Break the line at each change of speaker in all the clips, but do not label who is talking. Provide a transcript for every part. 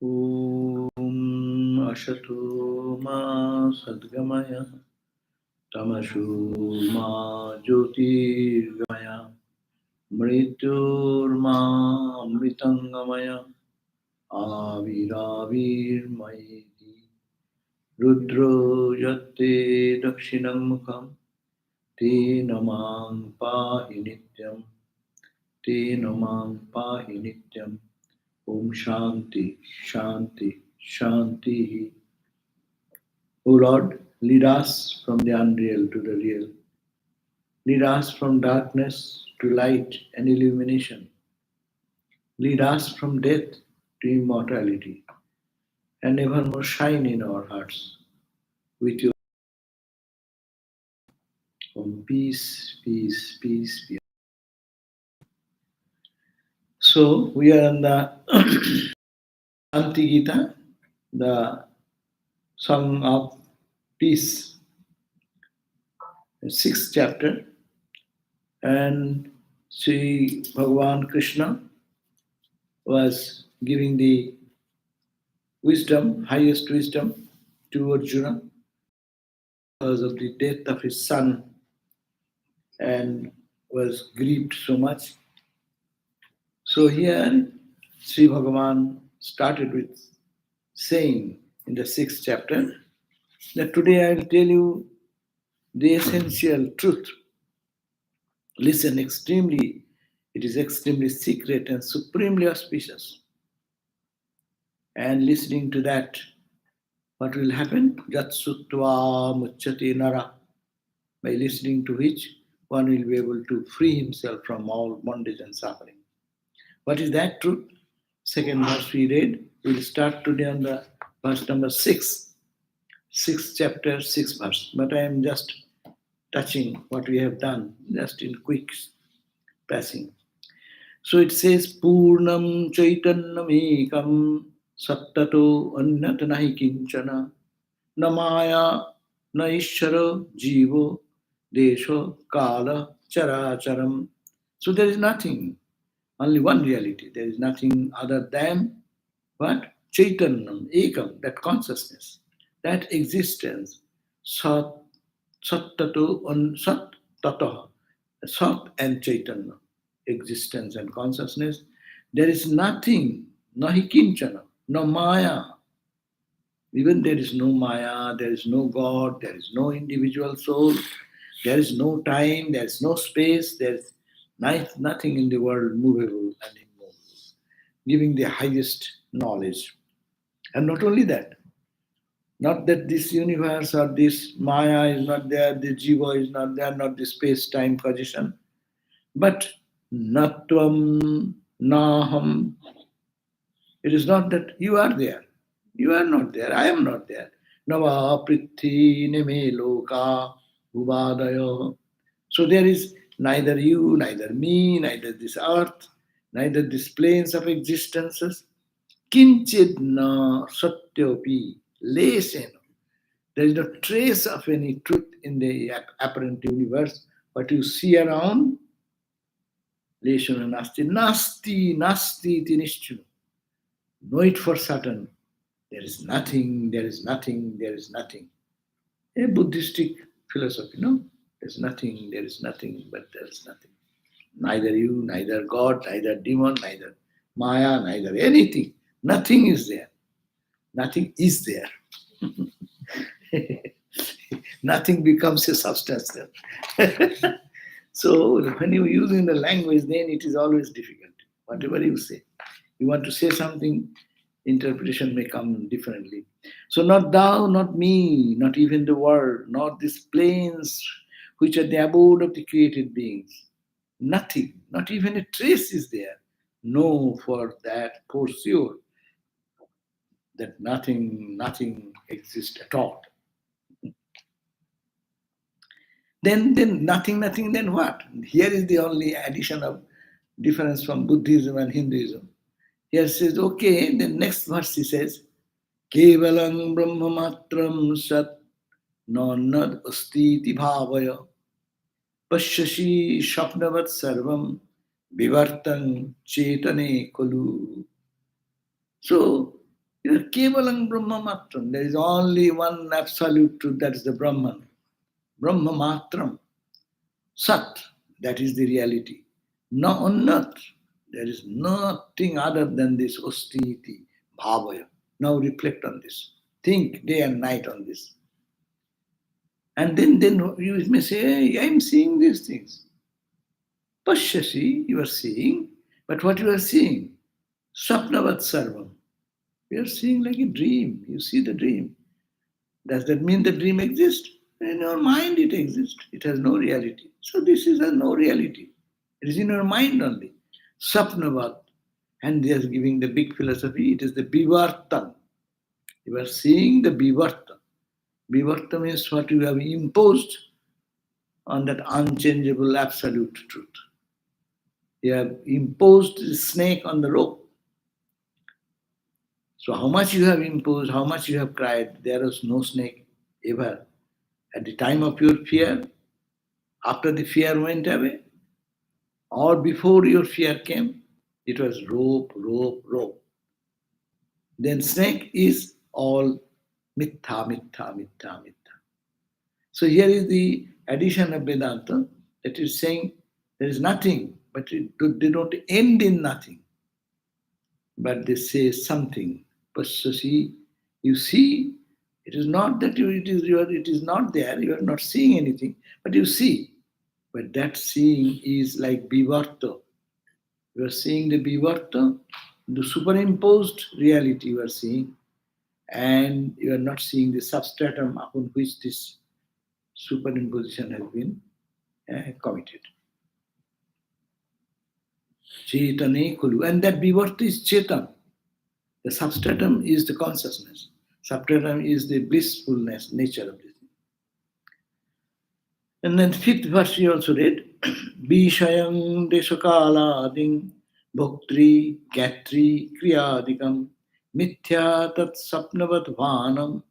Om Ashato Ma Sadgamaya Tamashu Ma Jyotirgamaya Mrityurma Amritangamaya Aviravirmayeti Rudro Yate Dakshinam Mukham Te Namang Pahi Nityam Te Namang Pahi Nityam Om Shanti Shanti Shanti. O Lord, lead us from the unreal to the real. Lead us from darkness to light and illumination. Lead us from death to immortality, and evermore shine in our hearts with your peace, peace, peace, peace. So we are on the Shanti Gita, the Song of Peace, the 6th chapter, and Sri Bhagavan Krishna was giving the wisdom, highest wisdom to Arjuna because of the death of his son and was grieved so much. So here Sri Bhagavan started with saying in the 6th chapter that today I will tell you the essential truth. Listen extremely, it is extremely secret and supremely auspicious. And listening to that, what will happen? Jat sutva muchyate nara. By listening to which one will be able to free himself from all bondage and suffering. What is that truth? Second verse we read. We'll start today on the verse number 6. 6th chapter, 6th verse. But I am just touching what we have done, just in quick passing. So it says, Purnam Chaitannam Ekam Sattato Annatanahi Kinchana Namaya Naishara Jivo Desho Kala Characharam. So there is nothing, only one reality. There is nothing other than what? Chaitanyam, Ekam, that consciousness, that existence. Sat, Sattato, Sat, Tataha, Sat and Chaitanya, existence and consciousness. There is nothing, nahi kinchana, no maya. Even there is no Maya, there is no God, there is no individual soul, there is no time, there is no space, there is nothing in the world movable and immovable, giving the highest knowledge. And not only that, not that this universe or this Maya is not there, the Jiva is not there, not the space-time position, but Natvam Naham. It is not that you are there. You are not there. I am not there. Nava prithi neme loka ubadayo. So there is neither you, neither me, neither this earth, neither these planes of existences. Kinchid na satyopi lesena. There is no trace of any truth in the apparent universe. What you see around, lesena nasti, nasti, nasti tinishchu. Know it for certain. There is nothing, there is nothing, there is nothing. A Buddhistic philosophy, no? There is nothing, but there is nothing. Neither you, neither God, neither demon, neither Maya, neither anything. Nothing is there. Nothing is there. Nothing becomes a substance then. So when you use in the language, then it is always difficult. Whatever you say. You want to say something, interpretation may come differently. So not thou, not me, not even the world, not these planes which are the abode of the created beings. Nothing, not even a trace is there. Know for that, for sure, that nothing exists at all. Then nothing, then what? Here is the only addition of difference from Buddhism and Hinduism. Here says, okay, then next verse he says, Kevalang Brahmamatram Sat Nonnad Astiti Bhavaya Pashashi Shapnavat Sarvam Vivartang Chetane Kolu. So You are Kevalang Brahma Matram. There is only one absolute truth, that is the Brahman. Brahma Matram. Sat, that is the reality. No on earth, there is nothing other than this ostiti, bhavaya. Now reflect on this. Think day and night on this. And then you may say, hey, I am seeing these things. Pashyasi, you are seeing, but what you are seeing? Swapnavat sarvam. You are seeing like a dream. You see the dream. Does that mean the dream exists? In your mind it exists. It has no reality. So this is a no reality. It is in your mind only. Sapnavat. And they are giving the big philosophy. It is the bivartam. You are seeing the bivartam. Bivartam is what you have imposed on that unchangeable absolute truth. You have imposed the snake on the rope. So how much you have imposed, how much you have cried, there was no snake ever. At the time of your fear, after the fear went away, or before your fear came, it was rope, rope, rope. Then snake is all mittha, mittha, mittha, mittha. So here is the addition of Vedanta that is saying there is nothing, but they don't end in nothing. But they say something. Pashyasi, you see, it is not that it is not there, you are not seeing anything, but you see. But that seeing is like bivarta. You are seeing the bivarta, the superimposed reality you are seeing, and you are not seeing the substratum upon which this superimposition has been committed. Chetane kulu. And that bivarta is chetan. The substratum is the consciousness. Substratum is the blissfulness, nature of this. And then fifth verse we also read, Bishayam Desakalading Bhoktri Gatri Kriyadikam Mithya Tat Sapnavat Vanam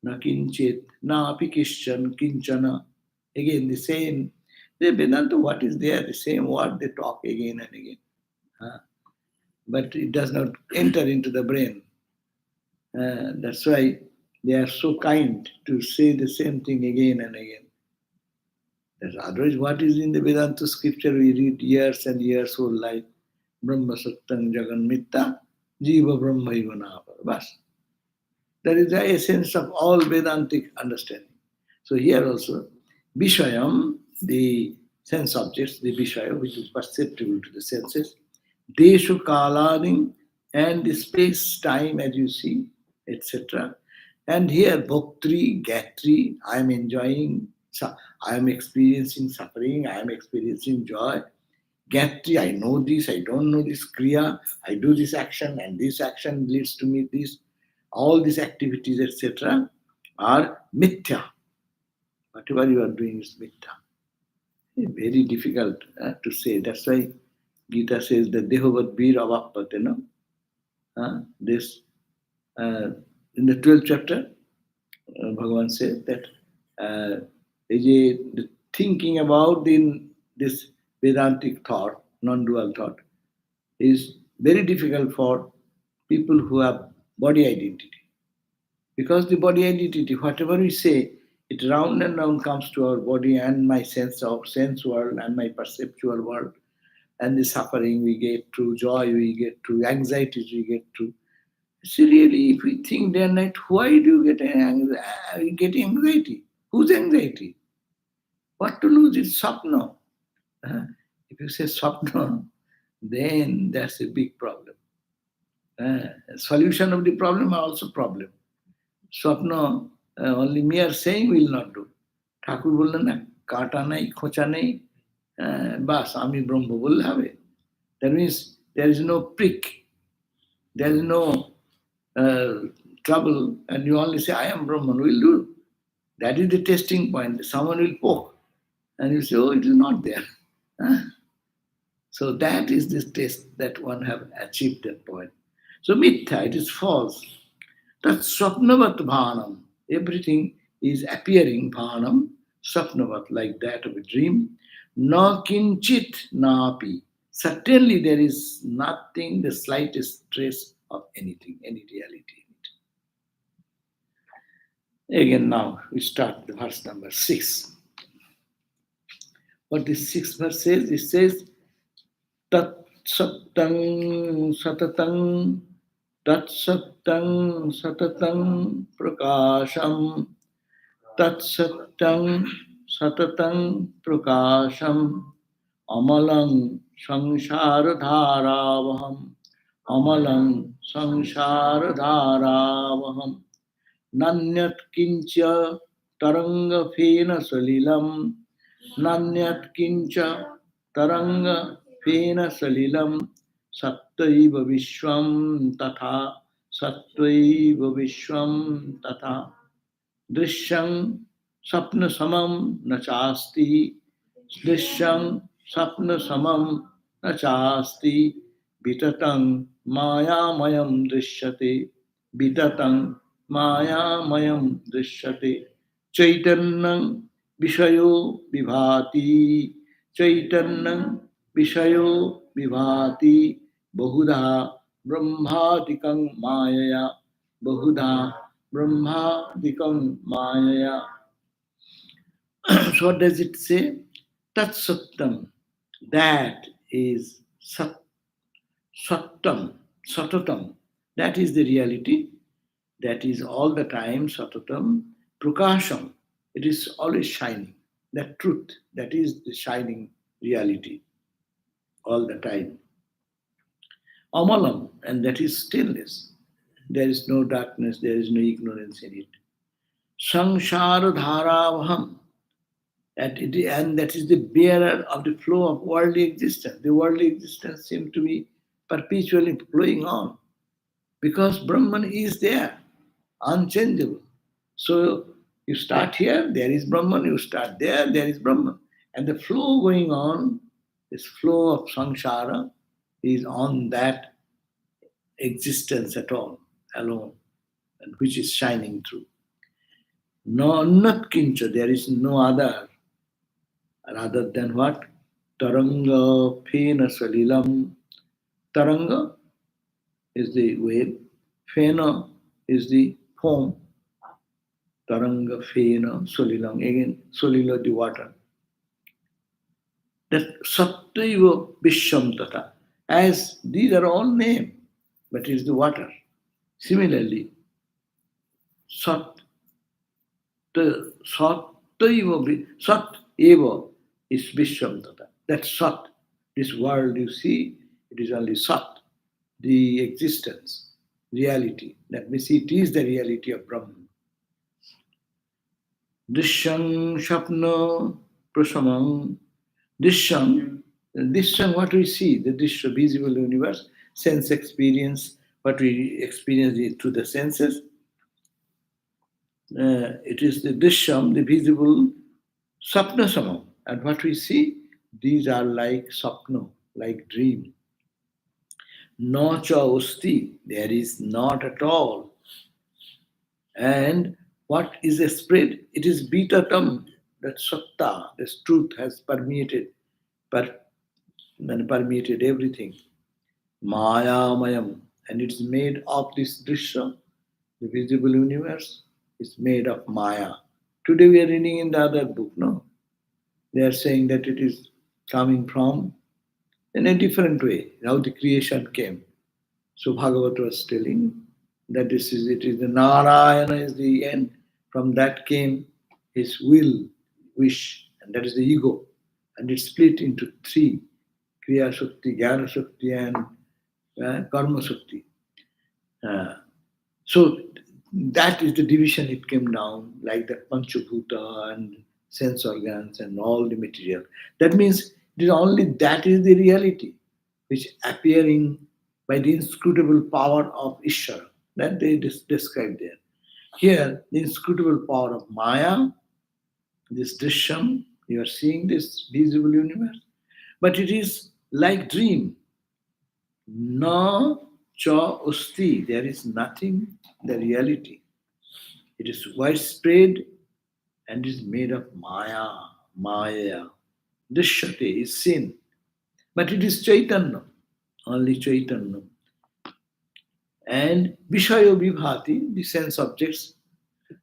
Nakinchit Napi Kishan Kinchana. Again the same. The Vedanta, what is there? The same word they talk again and again. But it does not enter into the brain. That's why they are so kind to say the same thing again and again. Otherwise, what is in the Vedanta scripture? We read years and years whole life. Brahma Sattang Jagan Mitta, Jiva Brahma Ivanava. Bas. That is the essence of all Vedantic understanding. So here also, Vishayam, the sense objects, the Vishaya, which is perceptible to the senses, Deshu Kalaning, and the space, time as you see, etc. And here, Bhoktri, Gatri, I am enjoying, I am experiencing suffering, I am experiencing joy. Gatri, I know this, I don't know this, Kriya, I do this action, and this action leads to me this. All these activities, etc., are mithya. Whatever you are doing is mithya. Very difficult to say. That's why Gita says that Dehovat Bir Avapate, this in the 12th chapter, Bhagavan says that the thinking about this Vedantic thought, non-dual thought, is very difficult for people who have body identity. Because the body identity, whatever we say, it round and round comes to our body and my sense world and my perceptual world, and the suffering we get through, joy we get through, anxieties we get through. See, really, if we think day and night, why do you get anxiety? Whose anxiety? What to lose? It's sapna. If you say sapna, then that's a big problem. Solution of the problem are also problem. Swapna, only mere saying will not do. ঠাকুর বললেন না কাটা নাই খোঁচা নেই বাস আমি ব্রহ্ম বললে হবে. That means there is no prick, there is no trouble, and you only say I am Brahman, will do. That is the testing point. Someone will poke and you say, oh, it is not there. So that is the test that one have achieved that point. So mithya, it is false. That's swapnavat bhanam. Everything is appearing bhanam, swapnavat, like that of a dream. Na kinchit napi. Certainly there is nothing, the slightest trace of anything, any reality. Again, now we start the verse number 6. What this sixth verse says? It says, Tat Saptang Satatang Tat Saptang Satatang Prakasham Tat Saptang Satatang Prakasham Amalang Sangsharadharavaham Amalang Sangsharadharavaham Nanyat Kincha Taranga Fena Salilam Nanyat Kincha Taranga Fena Salilam Sattaiva Vishwam Tatha Sattaiva Vishwam Tatha Drishyam Sapna Samam Nachasti Drishyam Sapna Samam Nachasti Vitatang Mayamayam Drishyate Vitatang Mayamayam Drishyate Chaitannam Vishayo Vibhati Chaitannam Vishayo Vibhati Bahudha Brahmatikam Mayaya Bahudha Brahmadikam Maya. So what does it say? Tat Sattam. That is Sattam. Satatam. That is the reality. That is all the time Satatam. Prakasham. It is always shining. That truth. That is the shining reality. All the time. Amalam. And that is stillness. There is no darkness. There is no ignorance in it. Samsara dharavaham, and that is the bearer of the flow of worldly existence. The worldly existence seems to be perpetually flowing on because Brahman is there, unchangeable. So you start here, there is Brahman, you start there, there is Brahman. And the flow going on, this flow of samsara, is on that existence at all, alone, and which is shining through. No, not kincha, there is no other rather than what? Taranga Fena Salilam. Taranga is the wave, Fena is the foam. Taranga Fena Salilam. Again, Solila the water. That Sattva Visham Tata. As these are all names, but it is the water. Similarly, Sat Sat Eva is Vishwam Tata. That Sat, this world you see, it is only Sat, the existence, reality. That means it is the reality of Brahman. Drishyam Shapna Prasamam. Drishyam, what we see, the Drishya visible universe, sense experience, what we experience through the senses. It is the Drishyam, the visible Sapna Samam. And what we see, these are like sapno, like dream. No cha usti, there is not at all. And what is a spread? It is betatam, that satta, this truth has permeated everything. Maya mayam, and it's made of this drishya, the visible universe, is made of Maya. Today we are reading in the other book, no? They are saying that it is coming from in a different way, how the creation came. So Bhagavat was telling that it is the Narayana is the end. From that came his will, wish, and that is the ego. And it's split into three, Kriya Shakti, Jnana Shakti, and Karma Shakti. So that is the division it came down, like the Panchabhuta and sense organs and all the material. That means it is only that is the reality which appearing by the inscrutable power of Ishvara that they describe there. Here, the inscrutable power of Maya, this Drishyam, you are seeing this visible universe, but it is like dream. No cha usti, there is nothing, the reality. It is widespread and is made of Maya. Drishyate is seen, but it is Chaitanya, only Chaitanya. And Vishayo Vibhati, the sense objects,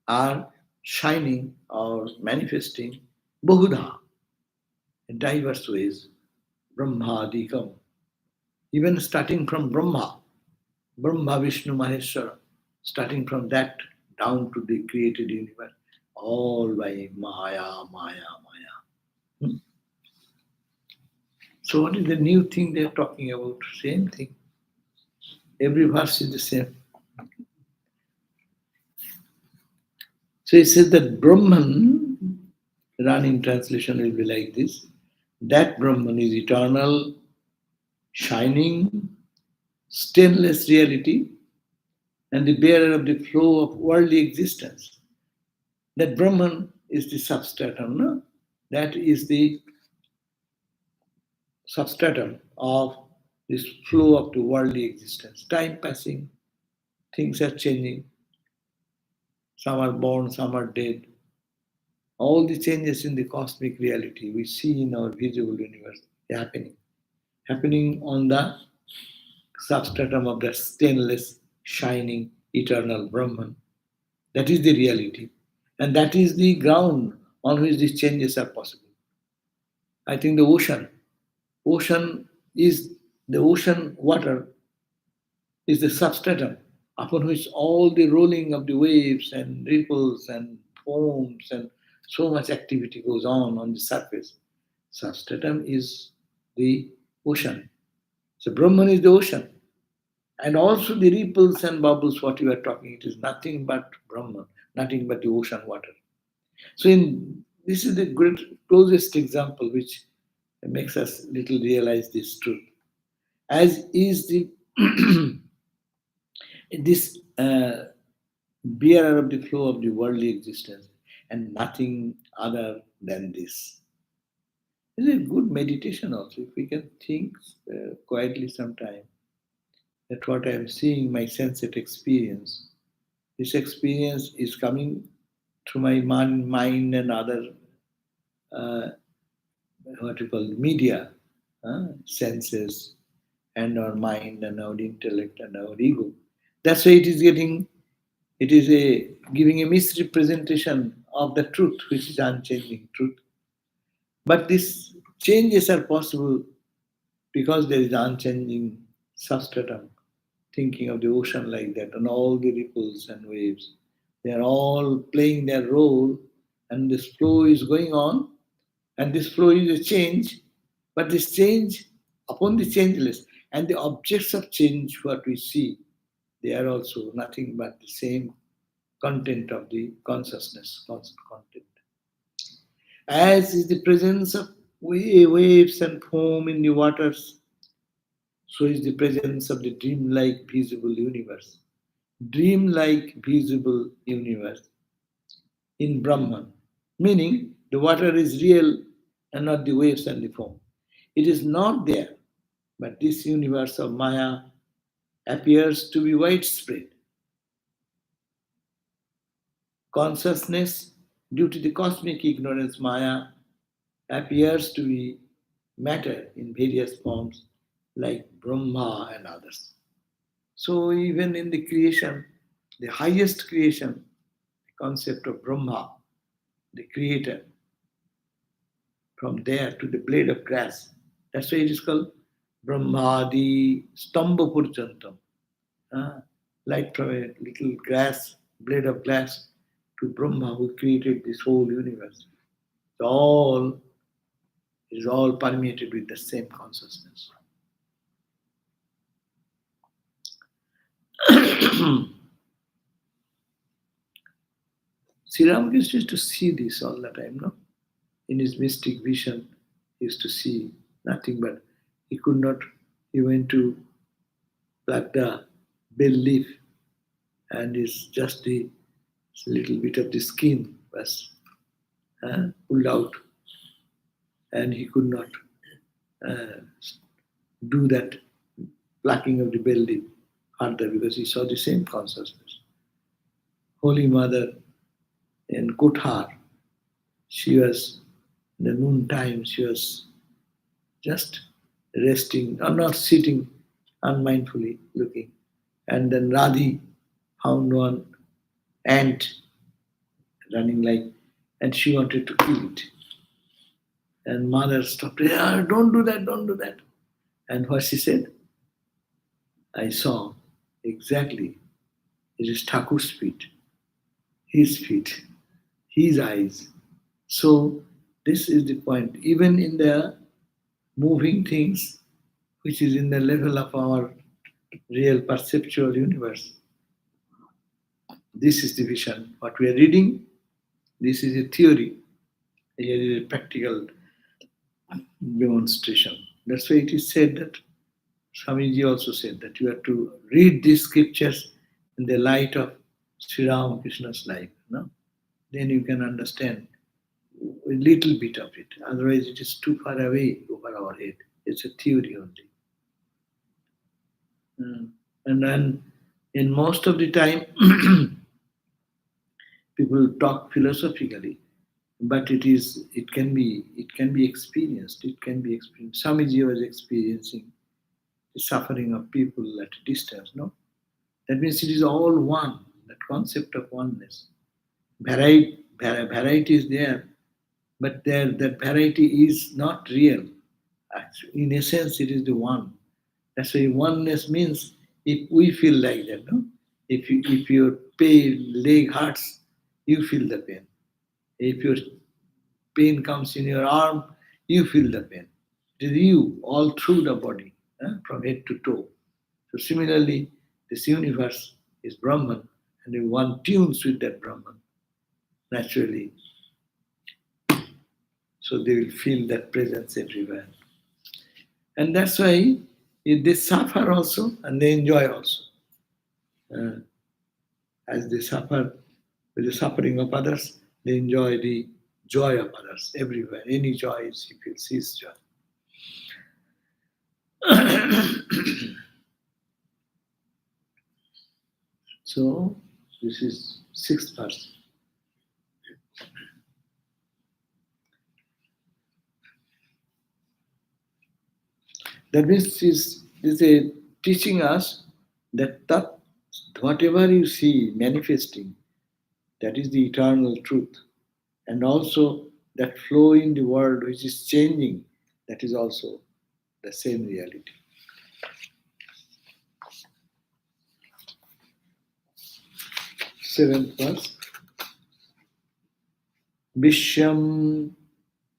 are shining or manifesting Bahudha in diverse ways. Brahmadikam. Even starting from Brahma, Vishnu, Maheshwara, starting from that down to the created universe, all by Maya, Maya, Maya. Hmm? So, what is the new thing they're talking about? Same thing. Every verse is the same. So, it says that Brahman, running translation will be like this, that Brahman is eternal, shining, stainless reality, and the bearer of the flow of worldly existence. That Brahman is the substratum, no? That is the substratum of this flow of the worldly existence. Time passing, things are changing, some are born, some are dead. All the changes in the cosmic reality we see in our visible universe happening on the substratum of the stainless, shining, eternal Brahman. That is the reality. And that is the ground on which these changes are possible. I think the ocean is the ocean water is the substratum upon which all the rolling of the waves and ripples and foams and so much activity goes on the surface. Substratum is the ocean. So Brahman is the ocean. And also the ripples and bubbles, what you are talking, it is nothing but Brahman, nothing but the ocean water. So in this is the great closest example which makes us little realize this truth. As is the this bearer of the flow of the worldly existence and nothing other than this. It's a good meditation also. If we can think quietly sometime that what I am seeing, my sensate experience, this experience is coming through my mind and other uh, what you call media, senses, and our mind and our intellect and our ego. That's why it is a giving a misrepresentation of the truth, which is unchanging truth. But these changes are possible because there is unchanging substratum, thinking of the ocean like that, and all the ripples and waves. They are all playing their role, and this flow is going on, and this flow is a change, but this change upon the changeless, and the objects of change, what we see, they are also nothing but the same content of the consciousness, constant content. As is the presence of waves and foam in the waters, so is the presence of the dreamlike visible universe. Dreamlike visible universe in Brahman, meaning the water is real and not the waves and the foam. It is not there, but this universe of Maya appears to be widespread. Consciousness, due to the cosmic ignorance, Maya appears to be matter in various forms like Brahma and others. So, even in the creation, the highest creation, the concept of Brahma, the creator, from there to the blade of grass, that's why it is called Brahmadi Stamba Purjantam. Like from a little grass, blade of glass, to Brahma who created this whole universe. It's all it is all permeated with the same consciousness. Sri Ramakrishna used to see this all the time, no? In his mystic vision, he used to see nothing but he could not, he went to pluck the bell leaf and it's just the little bit of the skin was pulled out and he could not uh, do that plucking of the bell leaf further because he saw the same consciousness. Holy Mother in Kuthar, she was in the noon time, she was just resting or not sitting unmindfully looking. And then Radhi found one ant running like, and she wanted to kill it. And mother stopped, "Ah, don't do that, don't do that." And what she said, I saw exactly, it is Thakur's feet, his eyes. So this is the point. Even in the moving things, which is in the level of our real perceptual universe, this is the vision. What we are reading, this is a theory. Here is a practical demonstration. That's why it is said that Swamiji also said that you have to read these scriptures in the light of Sri Ramakrishna's life. No? Then you can understand a little bit of it. Otherwise, it is too far away over our head. It's a theory only. And then, in most of the time, people talk philosophically, but it can be experienced. It can be experienced. Swamiji was experiencing the suffering of people at a distance. No, that means it is all one. That concept of oneness. Variety is there, but that variety is not real. Actually, in essence, it is the one. That's why oneness means if we feel like that, no? If your leg hurts, you feel the pain. If your pain comes in your arm, you feel the pain. It is you all through the body, from head to toe. So similarly, this universe is Brahman, and if one tunes with that Brahman, naturally, so they will feel that presence everywhere. And that's why they suffer also and they enjoy also. Uh, as they suffer with the suffering of others, they enjoy the joy of others everywhere. Any joy is he feels his joy. So this is sixth verse. That means this is teaching us that whatever you see manifesting, that is the eternal truth. And also that flow in the world which is changing, that is also the same reality. Seventh verse. Vishyam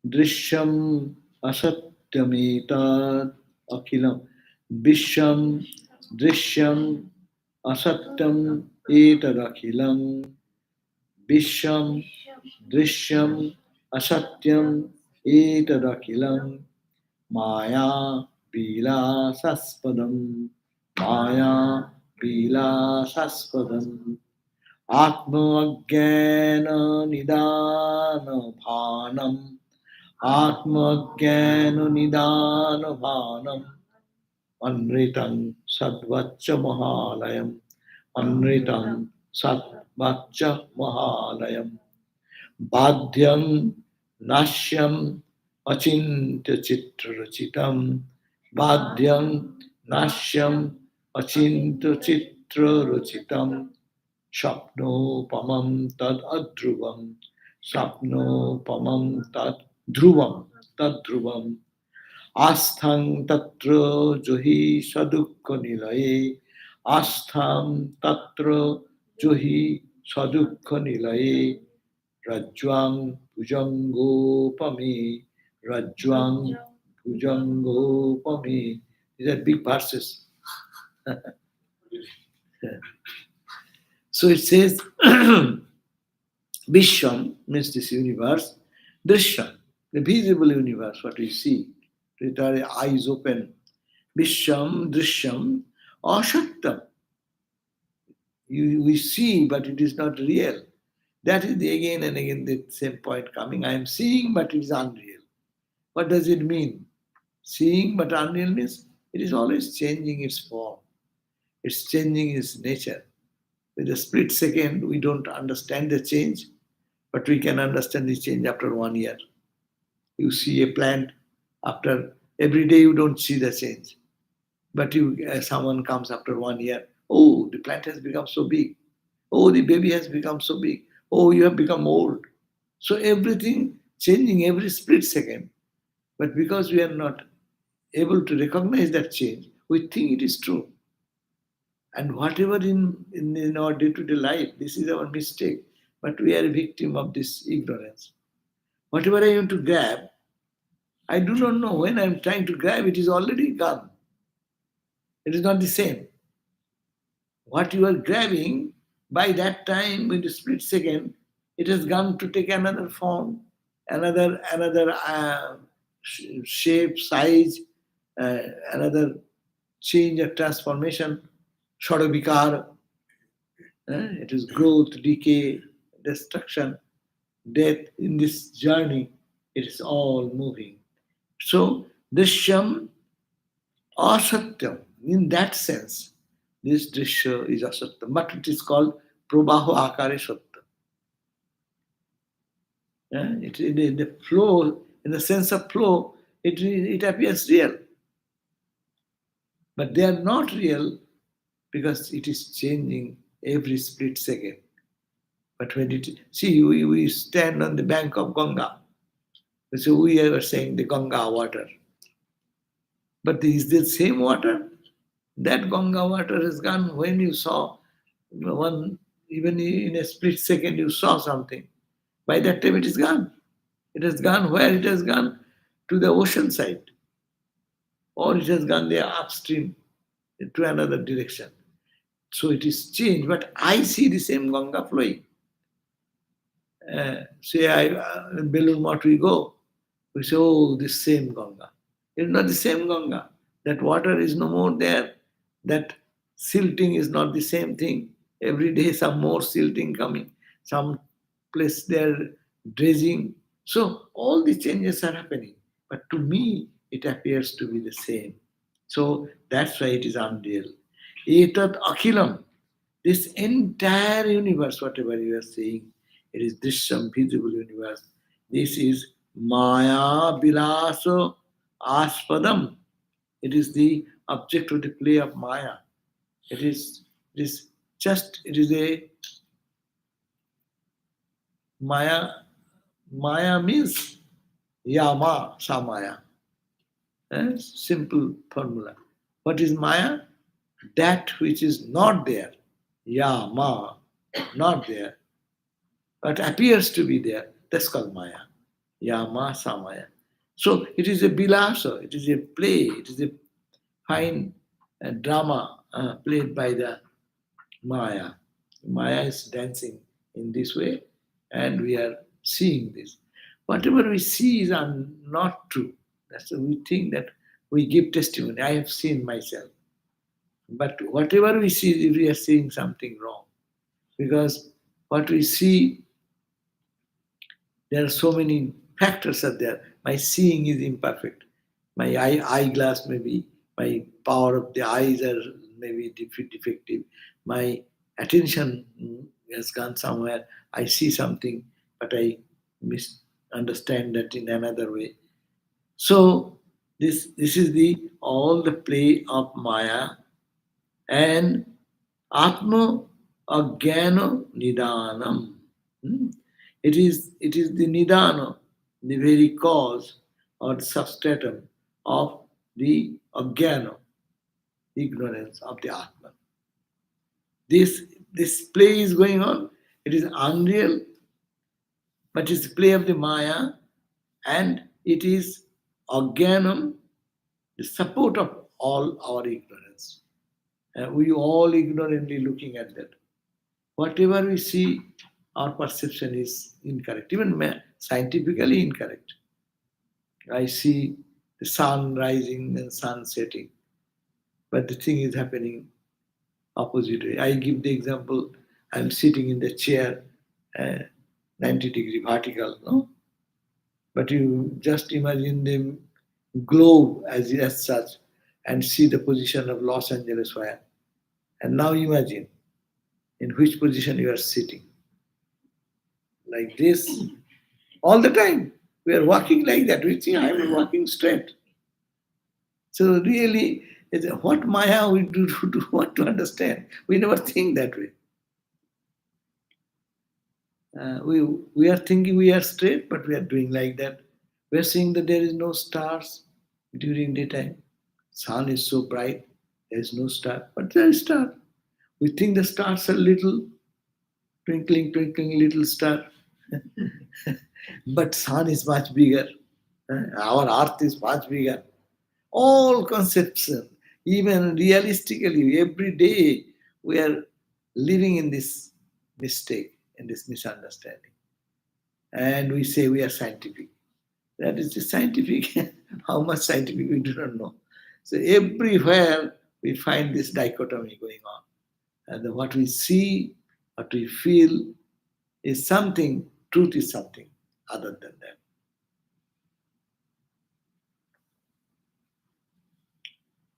Drishyam Asatyameta Akhilam. Vishyam Drishyam Asatyam Etadakhilam. Vishyam Drishyam Asatyam Etadakhilam. Maya Vilasaspadam. Maya Vilasaspadam. आत्मज्ञाननिदानभानम् आत्मज्ञाननिदानभानम् अनृतं सद्वच्च महालयम् अनृतं सद्वच्च महालयम् बाध्यं नाश्यम् अचिन्त्यचित्ररचितम् बाध्यं नाश्यम् अचिन्त्यचित्ररचितम् Shapnopamam tad adruvam. Shapnopamam tad dhruvam. Asthang tatra johi sadukha nilaye. Astham tatra johi sadukha nilaye. Rajwang bhujangopami. Rajwang bhujangopami. These are big verses. So it says, Vishwan means this universe, Drishyan, the visible universe, what we see, with our eyes open. Vishwam, Drishyam, Ashattam. We see, but it is not real. That is the again and again the same point coming. I am seeing, but it is unreal. What does it mean? Seeing, but unreal means it is always changing its form. It's changing its nature. With a split second, we don't understand the change, but we can understand the change after 1 year. You see a plant, after every day you don't see the change. But someone comes after 1 year, oh, the plant has become so big. Oh, the baby has become so big. Oh, you have become old. So everything changing every split second. But because we are not able to recognize that change, we think it is true. And whatever in our day-to-day life, this is our mistake. But we are a victim of this ignorance. Whatever I want to grab, I do not know when I'm trying to grab, it is already gone. It is not the same. What you are grabbing, by that time, in the split second, it has gone to take another form, another shape, size, uh, another change or transformation, Shodabikar. It is growth, decay, destruction, death. In this journey, it is all moving. So, Drishyam Asatyam, in that sense, this Drishya is Asatyam, but it is called Probaho Akare Satyam. It, in the flow, in the sense of flow, it appears real, but they are not real because it is changing every split second. But when it see, we stand on the bank of Ganga, so we are saying the Ganga water, but is the same water? That Ganga water has gone when you saw one, even in a split second, you saw something. By that time, it is gone. It has gone where? It has gone to the ocean side, or it has gone there upstream to another direction. So it is changed, but I see the same Ganga flowing. In Belur Math we go, we say, oh, this same Ganga. It's not the same Ganga. That water is no more there. That silting is not the same thing. Every day some more silting coming. Some place they're dredging. So all the changes are happening. But to me, it appears to be the same. So that's why it is unreal. Etat akhilam. This entire universe, whatever you are saying, it is Drishyam, visible universe. This is Maya Bilasa Aspadam. It is the object of the play of Maya. It is it is a Maya. Maya means Yama Samaya. Simple formula. What is Maya? That which is not there. Yama, not there, but appears to be there. That's called Maya. Yama Samaya. So it is a bilasa, it is a play, it is a fine drama played by the Maya. Maya is dancing in this way, and we are seeing this. Whatever we see is not true. That's why we think that we give testimony. I have seen myself. But whatever we see, we are seeing something wrong. Because what we see, there are so many factors are there. My seeing is imperfect. My eyeglass maybe, my power of the eyes are maybe defective. My attention has gone somewhere. I see something, but I misunderstand that in another way. So this is the all the play of Maya and Atma Ajnana Nidanam. Hmm? It is the Nidana, the very cause or the substratum of the Ajnana, ignorance of the Atman. This play is going on. It is unreal, but it's the play of the Maya, and it is Ajnanam, the support of all our ignorance. We all ignorantly looking at that. Whatever we see, our perception is incorrect, even scientifically incorrect. I see the sun rising and sun setting, but the thing is happening opposite way. I give the example, I'm sitting in the chair, uh, 90-degree vertical, no? But you just imagine the globe as such and see the position of Los Angeles fire. And now imagine in which position you are sitting. Like this, all the time. We are walking like that. We think I am walking straight. So really, what Maya we do, want to understand. We never think that way. We are thinking we are straight, but we are doing like that. We are seeing that there is no stars during daytime. Sun is so bright, there is no star, but there is star. We think the stars are little, twinkling, twinkling little star, but sun is much bigger. Our earth is much bigger. All concepts, even realistically, every day we are living in this mistake, in this misunderstanding. And we say we are scientific. That is the scientific. How much scientific we do not know. So everywhere we find this dichotomy going on. And what we see, what we feel is something, truth is something other than that.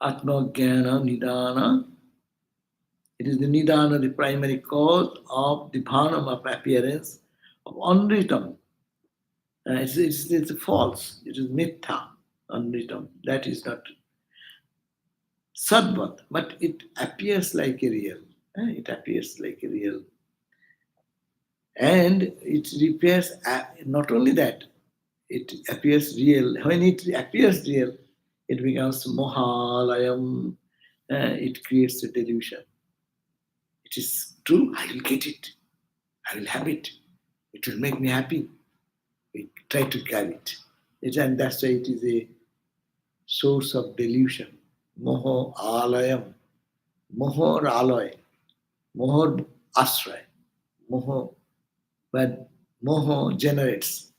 Atma-jnana nidana. It is the nidana, the primary cause of the bhanam of appearance of anritam. It's false. It is mithya, anritam. That is not sadvat, but it appears like a real. It appears like a real. And it repairs, not only that, it appears real. When it appears real, it becomes mohalayam. It creates a delusion. It is true, I will get it. I will have it. It will make me happy. We try to grab it. And that's why it is a source of delusion. Moho alayam. Mohor aloy. Mohor asray. Moho. But moho generates.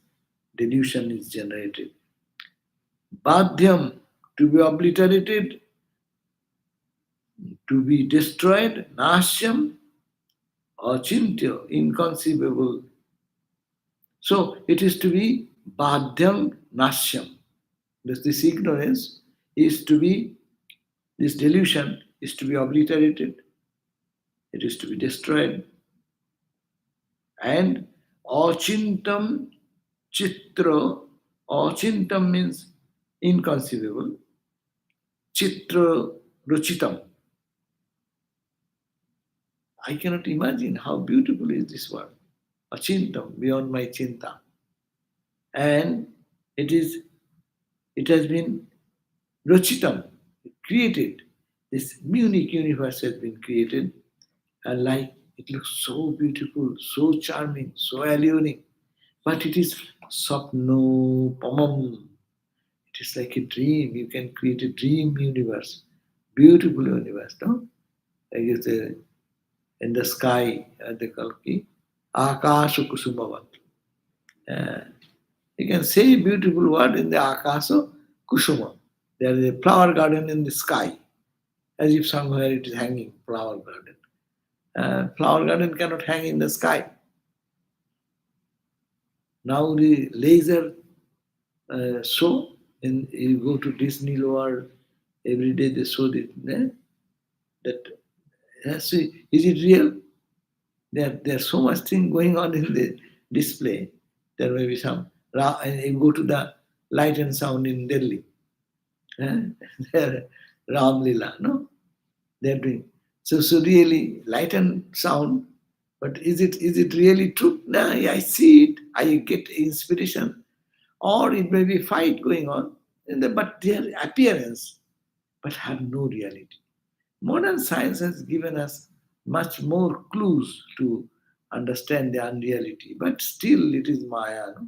Delusion is generated. Badhyam, to be obliterated, to be destroyed. Nashyam, achintya, inconceivable. So it is to be badhyam nashyam. This ignorance is to be, this delusion is to be obliterated, it is to be destroyed. And achintam chitra, achintam means inconceivable, chitra ruchitam. I cannot imagine how beautiful is this word. Achintam, beyond my chinta. And it has been Rochitam, created. This unique universe has been created, and like it looks so beautiful, so charming, so alluring, but it is sapno pamam. It is like a dream. You can create a dream universe, beautiful universe, no? Like it's in the sky, they call it akasha kusumavat. Uh, you can say a beautiful word in the akasha kusuma. There is a flower garden in the sky, as if somewhere it is hanging, flower garden. Flower garden cannot hang in the sky. Now the laser show, you go to Disney World, every day they show that see, is it real? There's so much thing going on in the display. There may be some, and you go to the light and sound in Delhi. There, Ram Lila, no? They're doing. So really, light and sound, but is it really true? No, I see it, I get inspiration. Or it may be fight going on, but their appearance, but have no reality. Modern science has given us much more clues to understand the unreality, but still it is Maya. No?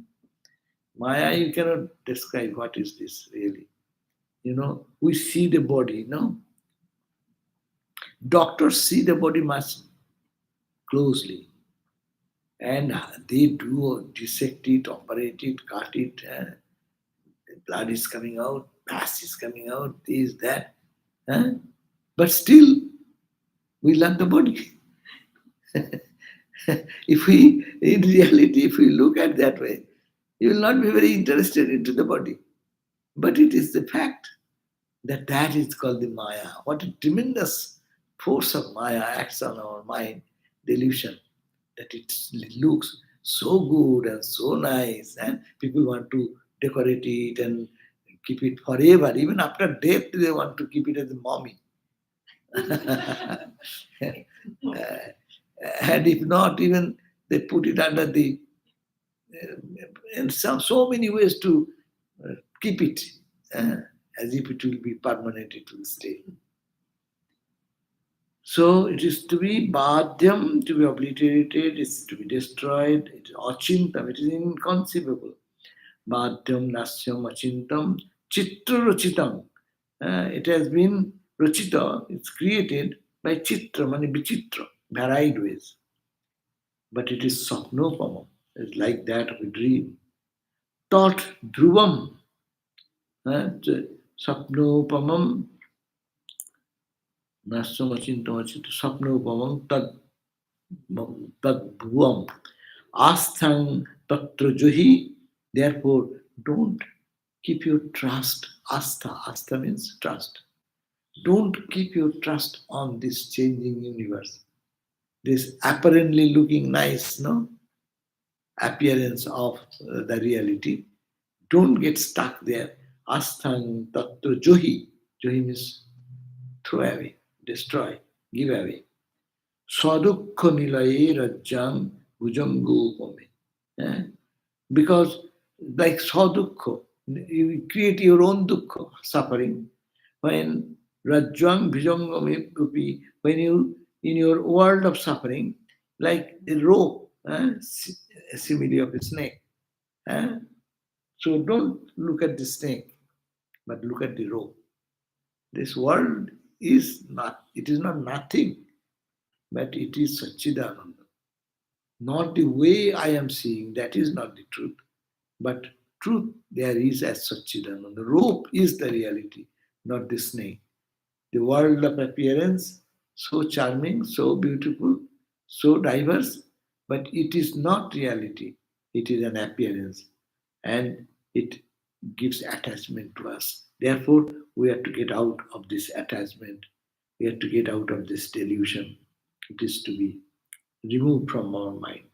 Maya, you cannot describe what is this really. We see the body, no? Doctors see the body much closely, and they do dissect it, operate it, cut it, blood is coming out, pus is coming out, this, that. But still, we love the body. If we, in reality, if we look at that way, you will not be very interested into the body. But it is the fact that is called the Maya. What a tremendous force of Maya acts on our mind, delusion, that it looks so good and so nice, and people want to decorate it and keep it forever. Even after death, they want to keep it as a mummy. And if not, even They put it under the, and so many ways to keep it uh, as if it will be permanent, it will stay. So it is to be badhyam, to be obliterated, it's to be destroyed, it is achintam, it is inconceivable. Badhyam, nasyam, achintam, chitra rachitam. It has been rachita, it's created by chitra, mani vichitra, varied ways. But it is sapnopamam, it's like that of a dream. Tot dhruvam, sapnopamam, nasyam, achintam, achintam, sapnopamam, tad bhuvam. Asthang tatra johi. Therefore, don't keep your trust. Astha means trust. Don't keep your trust on this changing universe. This apparently looking nice, no? Appearance of the reality. Don't get stuck there. Asthang tatra johi. Johi means throw away, destroy, give away. Sadukha nilaye rajjam bhujango. Because like sadukha, you create your own dukkha, suffering. When rajjam bhujangam, when you in your world of suffering, like a rope, a simile of a snake. eh? So don't look at the snake, but look at the rope. This world is not, it is not nothing, but it is Satchidananda. Not the way I am seeing, that is not the truth. But truth there is as Satchidananda. The rope is the reality, not the snake. The world of appearance, so charming, so beautiful, so diverse, but it is not reality. It is an appearance. And it gives attachment to us. Therefore, we have to get out of this attachment. We have to get out of this delusion. It is to be removed from our mind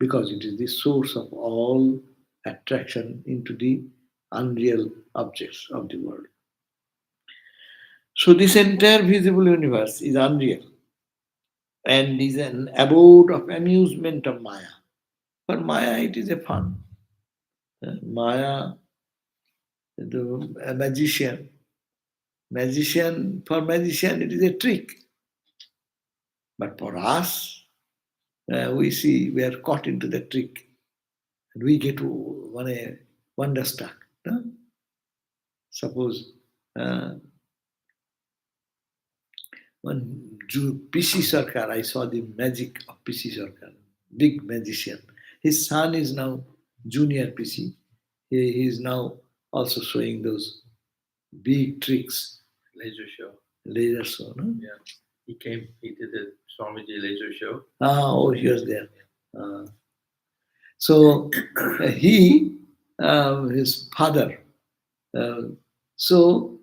because it is the source of all attraction into the unreal objects of the world. So, this entire visible universe is unreal and is an abode of amusement of Maya. For Maya, it is a fun. Maya, a for magician, it is a trick. But for us, we see we are caught into the trick. And we get wonderstruck. No? Suppose one PC Sarkar, I saw the magic of PC Sarkar, big magician. His son is now junior PC. He is now also showing those big tricks.
Laser show.
Laser show, no?
Yeah. He did the Swamiji laser show.
He was there. So he, his father, so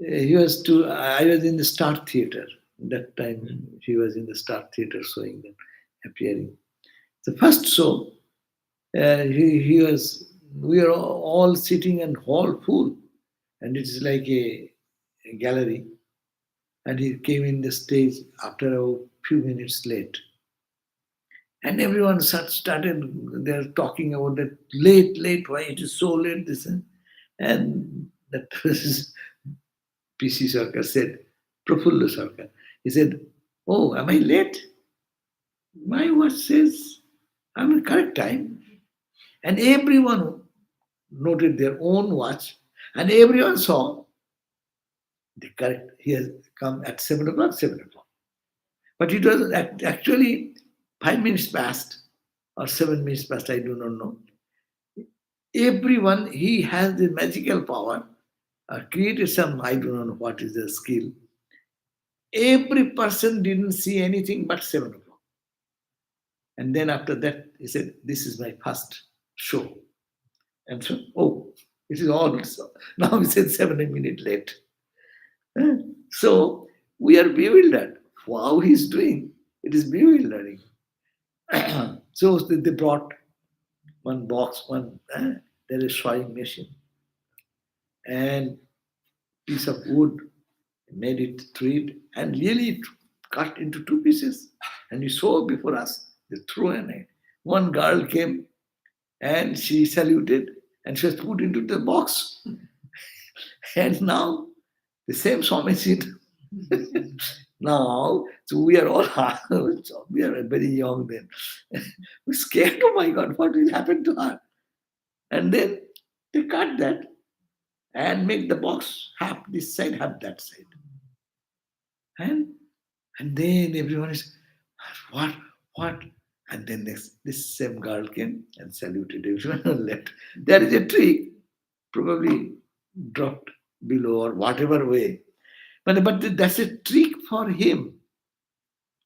I was in the Star Theatre. That time he was in the Star Theatre showing them, appearing. The first show, we are all sitting and hall full, and it's like a gallery. And he came in the stage after a few minutes late. And everyone started, they're talking about that late, why it is so late, this and that was PC Sarkar said, Prafulla Sarkar. He said, oh, am I late? My watch says I'm in correct time. And everyone noted their own watch, and everyone saw the correct, he has come at 7 o'clock, 7 o'clock. But it was actually 5 minutes past or 7 minutes past, I do not know. Everyone, he has the magical power, created some, I do not know what is the skill. Every person didn't see anything but 7 o'clock. And then after that, he said, this is my first show. And so, oh, it is all. So now he said 7 minutes late. So we are bewildered. How he's doing, it is bewildering. So they brought one box, there is sewing machine, and piece of wood, made it thread, and really cut into two pieces. And he saw before us, they threw in it. one girl came and she saluted and she was put into the box. And now the same Swamiji. Now, so we are all so we are very young then. We're scared, oh my God, what will happen to her? And then they cut that and make the box half this side, half that side. And and then everyone is, what, what? And then this same girl came and saluted everyone and left. There is a tree, probably dropped below or whatever way. But that's a trick for him.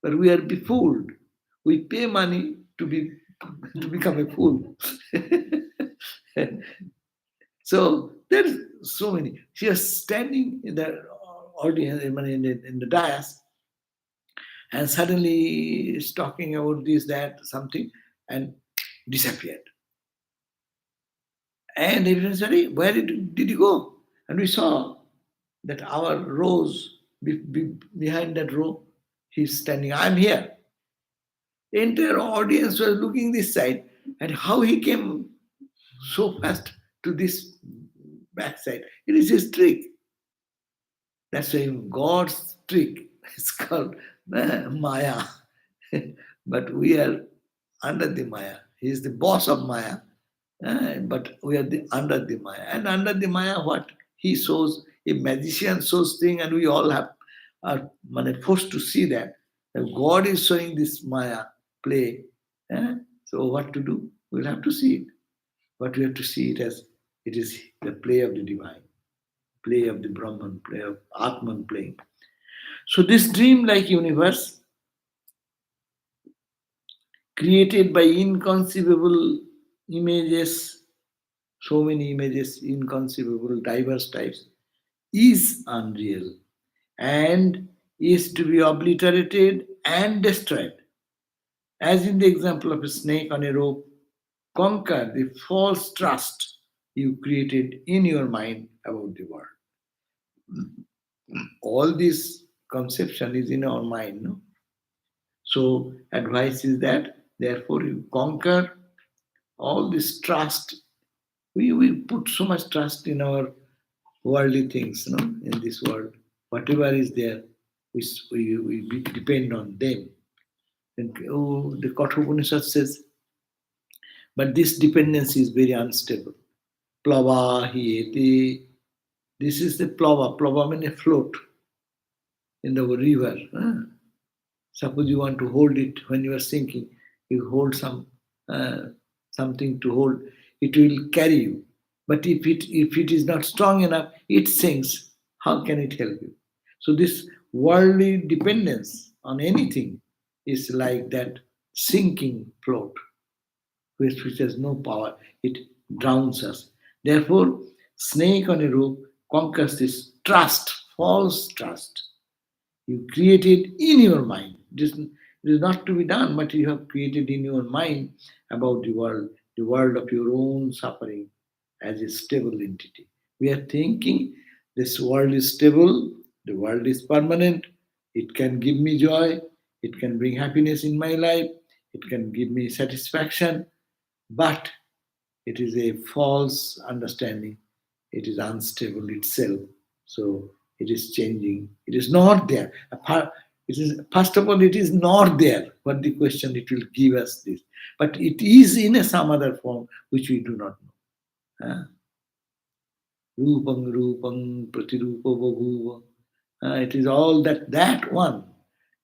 But we are befooled. We pay money to become a fool. So there's so many. She was standing in the audience, in the dais, and suddenly is talking about this, that, something, and disappeared. And everyone said, "Hey, where did you go?" And we saw that our rows, behind that row, he's standing. I'm here. The entire audience was looking this side, and how he came so fast to this backside. It is his trick. That's why God's trick is called Maya. But we are under the Maya. He is the boss of Maya. But we are under the Maya. And under the Maya, what? He shows, a magician shows thing, and we all are forced to see that. God is showing this Maya play. So what to do? We'll have to see it. But we have to see it as it is the play of the divine, play of the Brahman, play of Atman playing. So this dream-like universe, created by inconceivable images, so many images, inconceivable, diverse types, is unreal and is to be obliterated and destroyed. As in the example of a snake on a rope, conquer the false trust you created in your mind about the world. All this conception is in our mind, no? So advice is that therefore you conquer all this trust. We put so much trust in our worldly things, no, in this world. Whatever is there, we depend on them. And, the Kathopanishad says, but this dependency is very unstable. Plava hieti. This is the plava. Plava means a float in the river. Suppose you want to hold it when you are sinking, you hold uh, something to hold, it will carry you. But if it is not strong enough, it sinks. How can it help you? So this worldly dependence on anything is like that sinking float, which has no power. It drowns us. Therefore, snake on a rope conquers this trust, false trust you created in your mind. It is not to be done, but you have created in your mind about the world of your own suffering as a stable entity. We are thinking this world is stable, the world is permanent, it can give me joy, it can bring happiness in my life, it can give me satisfaction, but it is a false understanding. It is unstable itself. So it is changing. It is not there. It is, first of all, it is not there. But the question, it will give us this. But it is in some other form which we do not know. Rupang rupang pratirupa bhaguva. It is all that one.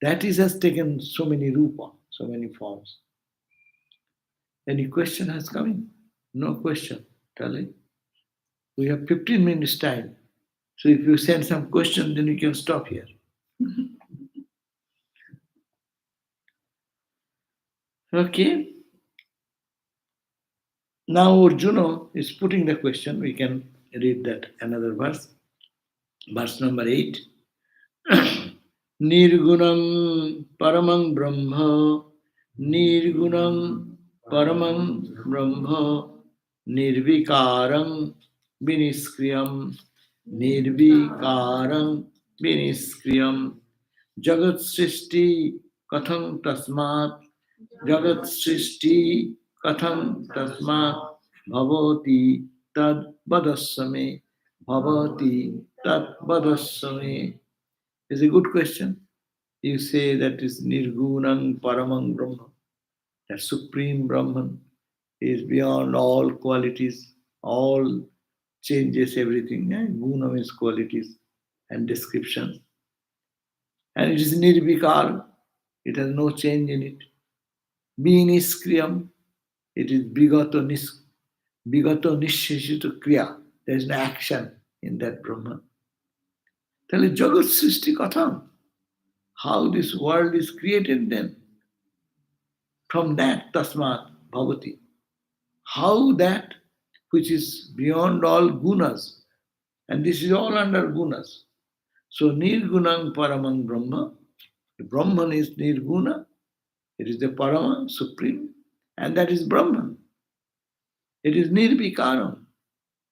That is has taken so many rupa, so many forms. Any question has come in? No question. Tali? We have 15 minutes time. So if you send some question, then we can stop here. Okay. Now Arjuna is putting the question. We can read that another verse. Verse number 8. Nirgunam paramang brahma. Nirgunam paramang brahma. Nirvikaram viniskriyam. Nirvikaram viniskriyam. Jagat Srishti Katham Tasmat Jagat Srishti Katham Tasmat Bhavati Tad Badasame Bhavati Tad Badasame is a good question. You say that is Nirgunang Paramang Brahma, that Supreme Brahman is beyond all qualities, all changes, everything. Guna means qualities and descriptions. And it is Nirvikar, it has no change in it. Being Niskriyam, it is Bigato Nisheshito Kriya. There is no action in that Brahman. Tell it Jagat Srishti Katham. How this world is created then. From that Tasmat Bhavati. How that which is beyond all gunas, and this is all under gunas. So Nirgunang Paramang Brahma, the Brahman is Nirguna, it is the Parama, Supreme, and that is Brahman. It is Nirvikaram,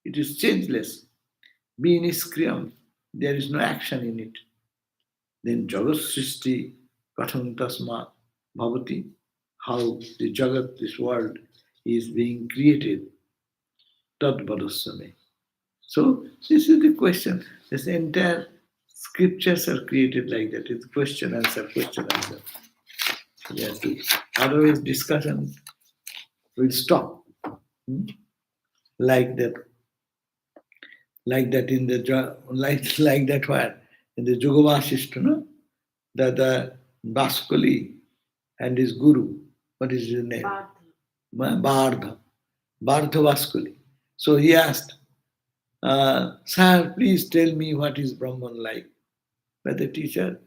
it is changeless. Being Niskriyam, there is no action in it. Then Jagat Srishti Katham Tasma Bhavati, how the Jagat, this world, is being created. Tad Badasame. So this is the question. This entire scriptures are created like that. It's question answer, question answer. We have to. Otherwise, discussion will stop. Hmm? Like that, like that in the like that where in the Jugavashishta, no? The Baskali and his guru. What is his name? Bardha. Bardha Vaskali. So he asked, Sir, please tell me what is Brahman like. But the teacher,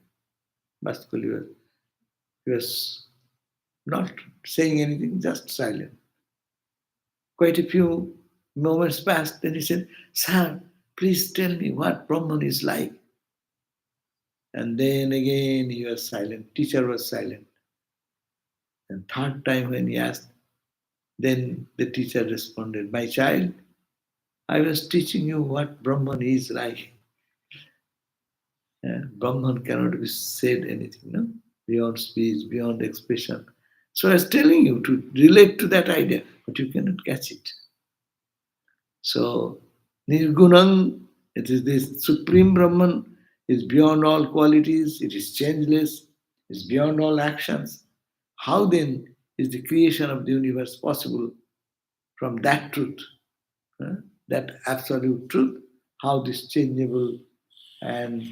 Vaskali, was not saying anything, just silent. Quite a few moments passed, then he said, Sir, please tell me what Brahman is like. And then again he was silent, teacher was silent. And third time when he asked, then the teacher responded, My child, I was teaching you what Brahman is like. Brahman cannot be said anything, no? Beyond speech, beyond expression. So I was telling you to relate to that idea, but you cannot catch it. So Nirgunang, it is this Supreme Brahman, is beyond all qualities, it is changeless, it is beyond all actions. How then is the creation of the universe possible from that truth, that absolute truth? How this changeable and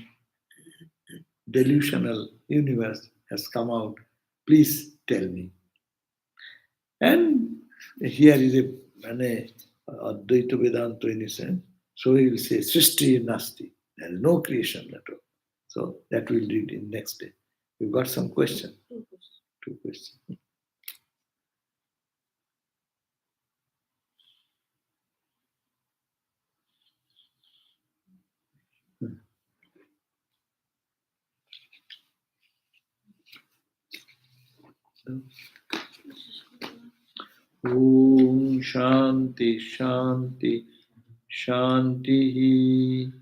delusional universe has come out? Please tell me. And here is a Advaita Vedanta in a sense. So he will say, Srishti Nasti. There is no creation at all. So that we'll read in next day. You've got some question? Two questions. Om Shanti Shanti Shanti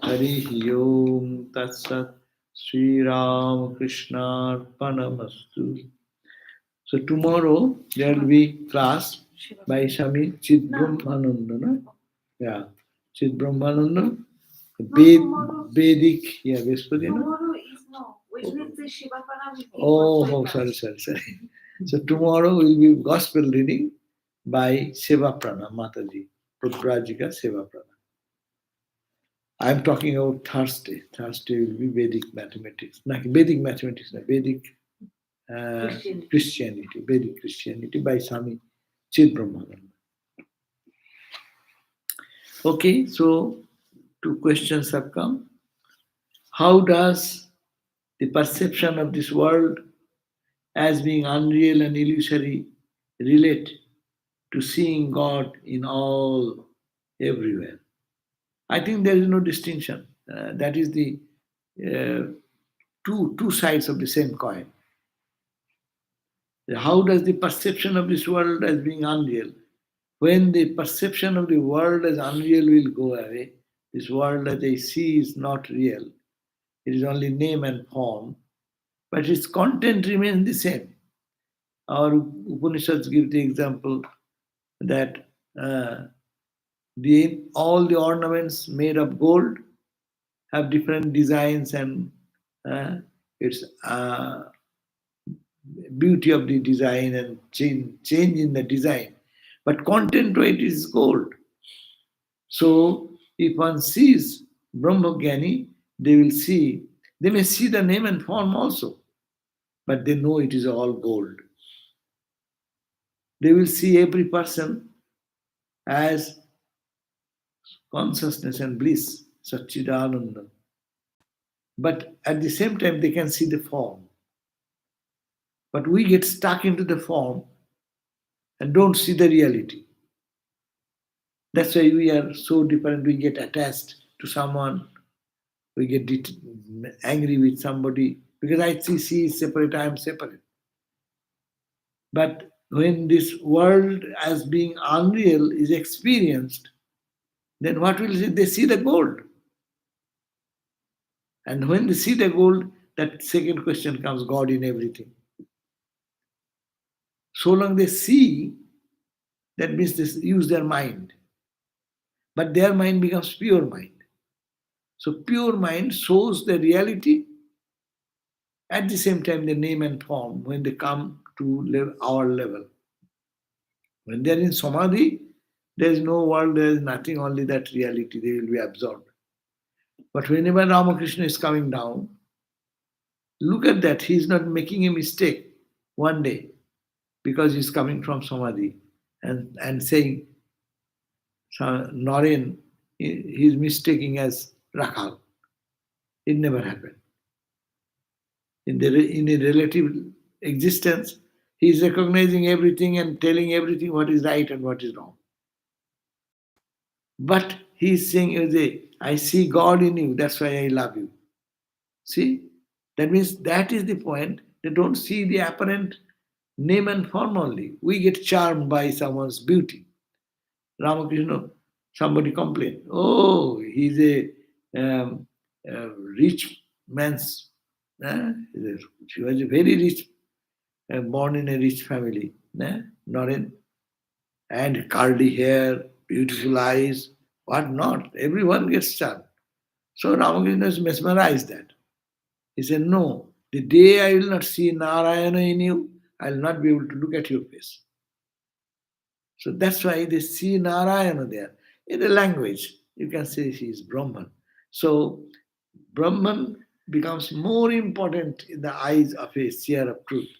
Hari Om Tat Sat Sri Ram Krishna Arpanamastu. So tomorrow there will be class by Swami Chid Brahmananda. No? Yeah, Chid Brahmananda. Vedic, yeah, Vespadi.
Tomorrow is no. Wednesday Shiva Parami.
Oh, sorry. So tomorrow will be gospel reading by Seva Prana Mataji, Putrajika Seva Prana. I am talking about Thursday. Thursday will be Vedic mathematics. Not Vedic mathematics, no, Vedic Christianity. Vedic Christianity by Swami Chid Brahmananda. Okay, so two questions have come. How does the perception of this world as being unreal and illusory relate to seeing God in all, everywhere? I think there is no distinction. That is the two sides of the same coin. How does the perception of this world as being unreal? When the perception of the world as unreal will go away, this world that they see is not real. It is only name and form, but its content remains the same. Our Upanishads give the example that all the ornaments made of gold have different designs and uh, its beauty of the design and change in the design. But content weight is gold. So if one sees Brahmagyani, they may see the name and form also, but they know it is all gold. They will see every person as consciousness and bliss, Satchidananda. But at the same time, they can see the form. But we get stuck into the form and don't see the reality. That's why we are so different. We get attached to someone, we get angry with somebody because I see she is separate, I am separate. But when this world as being unreal is experienced, then what will they? They see the gold. And when they see the gold, that second question comes, God in everything. So long they see, that means they use their mind. But their mind becomes pure mind. So pure mind shows the reality. At the same time, the name and form, when they come to our level. When they are in samadhi, there is no world, there is nothing, only that reality, they will be absorbed. But whenever Ramakrishna is coming down, look at that, he is not making a mistake one day because he is coming from samadhi and saying, Naren, he is mistaking as Rakhal. It never happened. In a relative existence, he is recognizing everything and telling everything what is right and what is wrong. But he is saying, I see God in you, that's why I love you. See? That means that is the point. They don't see the apparent name and form only. We get charmed by someone's beauty. Ramakrishna, somebody complained, oh, he's a rich man's, she was a very rich, born in a rich family, not in, and curly hair, beautiful eyes, what not. Everyone gets charmed. So Ramakrishna is mesmerized that. He said, no, the day I will not see Narayana in you, I will not be able to look at your face. So that's why they see Narayana there. In the language, you can say he is Brahman. So Brahman becomes more important in the eyes of a seer of truth.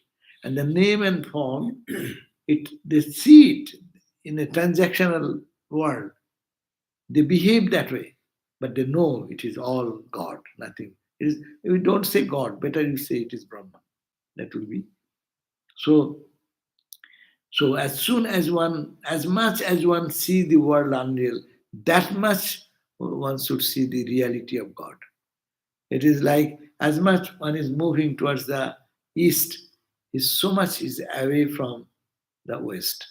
And the name and form, they see it in a transactional world. They behave that way, but they know it is all God, nothing. We don't say God, better you say it is Brahman. That will be. So as much as one see the world unreal, that much one should see the reality of God. It is like as much one is moving towards the east, is so much is away from the west.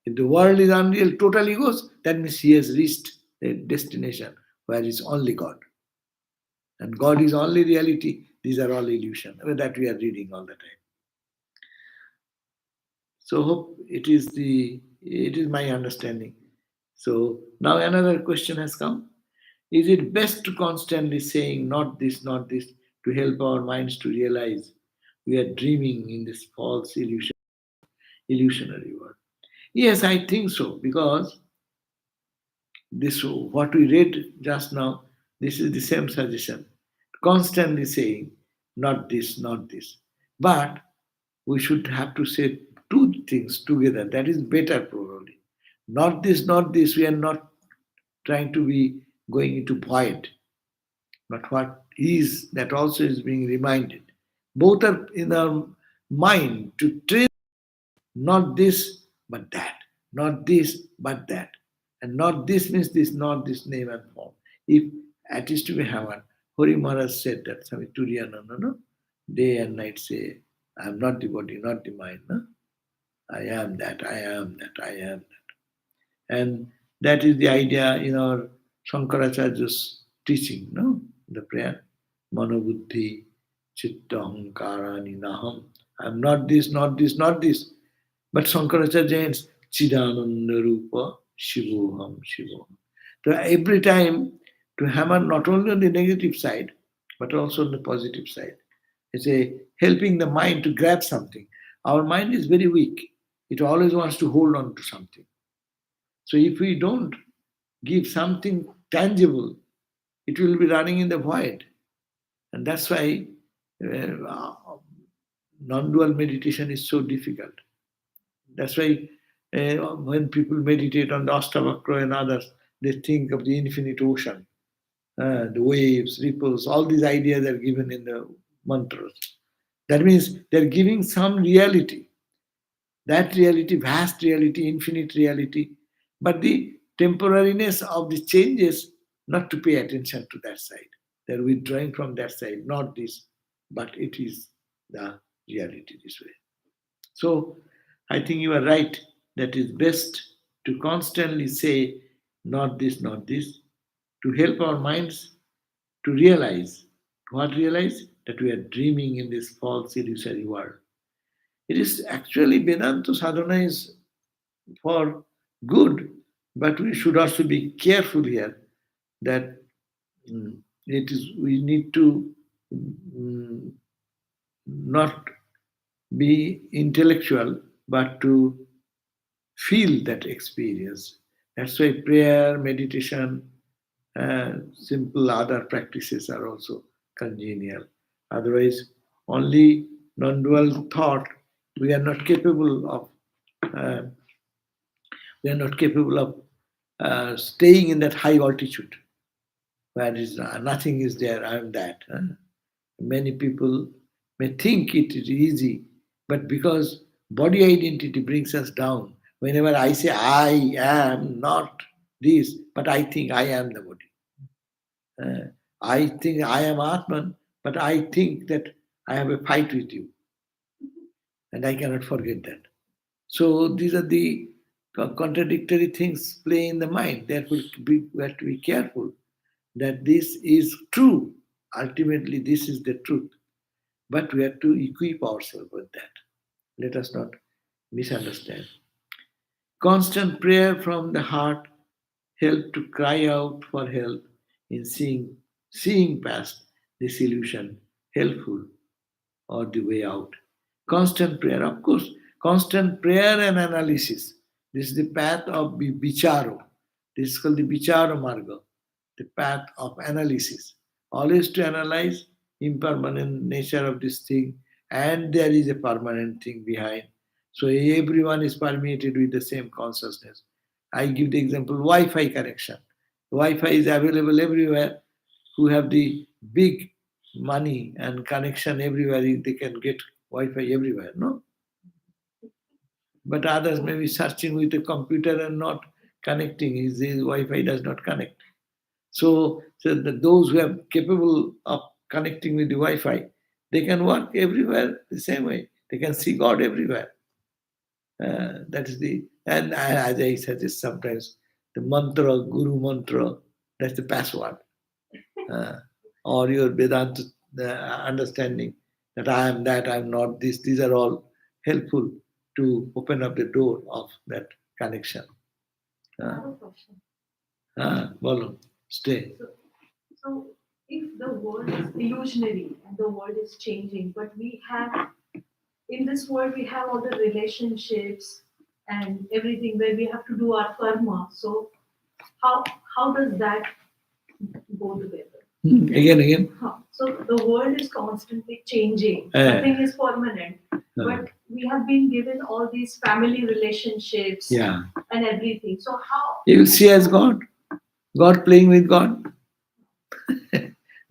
If the world is unreal, total egos, that means he has reached a destination where is only God. And God is only reality. These are all illusion. That we are reading all the time. So hope it is my understanding. So now another question has come. Is it best to constantly saying not this, to help our minds to realize we are dreaming in this false illusionary world? Yes, I think so, because this what we read just now, this is the same suggestion. Constantly saying not this, not this. But we should have to say two things together. That is better probably. Not this, not this. We are not trying to be going into void. But what is, that also is being reminded. Both are in our mind to train not this but that. Not this but that. And not this means this, not this name and form. If at is to be hammered, Hori Maharaj said that, Swami Turiyananda, no? Day and night say, I am not the body, not the mind. No? I am that, I am that, I am that. And that is the idea in our Shankaracharya's teaching, no? The prayer. Manobuddhi chitta ahankarani naham I'm not this, not this, not this. But Shankaracharya ends Chidananda Rupa Shivoham Shivoham. So every time to hammer not only on the negative side, but also on the positive side. It's a helping the mind to grab something. Our mind is very weak. It always wants to hold on to something. So if we don't give something tangible, it will be running in the void. And that's why non-dual meditation is so difficult. That's why when people meditate on the Ashtavakra and others, they think of the infinite ocean, the waves, ripples, all these ideas are given in the mantras. That means they're giving some reality, that reality, vast reality, infinite reality, but the temporariness of the changes, not to pay attention to that side. They're withdrawing from that side, not this, but it is the reality this way. So I think you are right that it's best to constantly say, not this, not this, to help our minds to realize. What realize? That we are dreaming in this false illusory world. It is actually Vedanta sadhana is for good, but we should also be careful here that it is we need to mm, not be intellectual, but to feel that experience. That's why prayer, meditation, simple other practices are also congenial. Otherwise, only non-dual thought, we are not capable of uh, we are not capable of staying in that high altitude where is nothing is there. I am that. Many people may think it is easy, but because body identity brings us down. Whenever I say I am not this, but I think I am the body. I think I am Atman, but I think that I have a fight with you, and I cannot forget that. So these are the contradictory things play in the mind. Therefore, we have to be careful that this is true. Ultimately, this is the truth. But we have to equip ourselves with that. Let us not misunderstand. Constant prayer from the heart help to cry out for help in seeing past this illusion, helpful or the way out. Constant prayer, of course, constant prayer and analysis. This is the path of Vicharo. This is called the Vicharo Marga, the path of analysis. Always to analyze impermanent nature of this thing, and there is a permanent thing behind. So everyone is permeated with the same consciousness. I give the example Wi-Fi connection. Wi-Fi is available everywhere. Who have the big money and connection everywhere, they can get Wi-Fi everywhere, no? But others may be searching with a computer and not connecting. His Wi-Fi does not connect. So those who are capable of connecting with the Wi-Fi, they can work everywhere the same way. They can see God everywhere. That is the and as I suggest sometimes the mantra, Guru mantra, that's the password. Uh, or your Vedanta understanding that I am that, I am not this. These are all helpful to open up the door of that connection.
I have a question.
Bolo, stay.
So, if the world is illusionary and the world is changing, but we have in this world we have all the relationships and everything where we have to do our karma. So, how how does that go together?
Again.
So the world is constantly changing.
Eh.
Nothing is permanent. But we have been given all these family relationships
Yeah.
and everything. So how
You will see as God. God playing with God.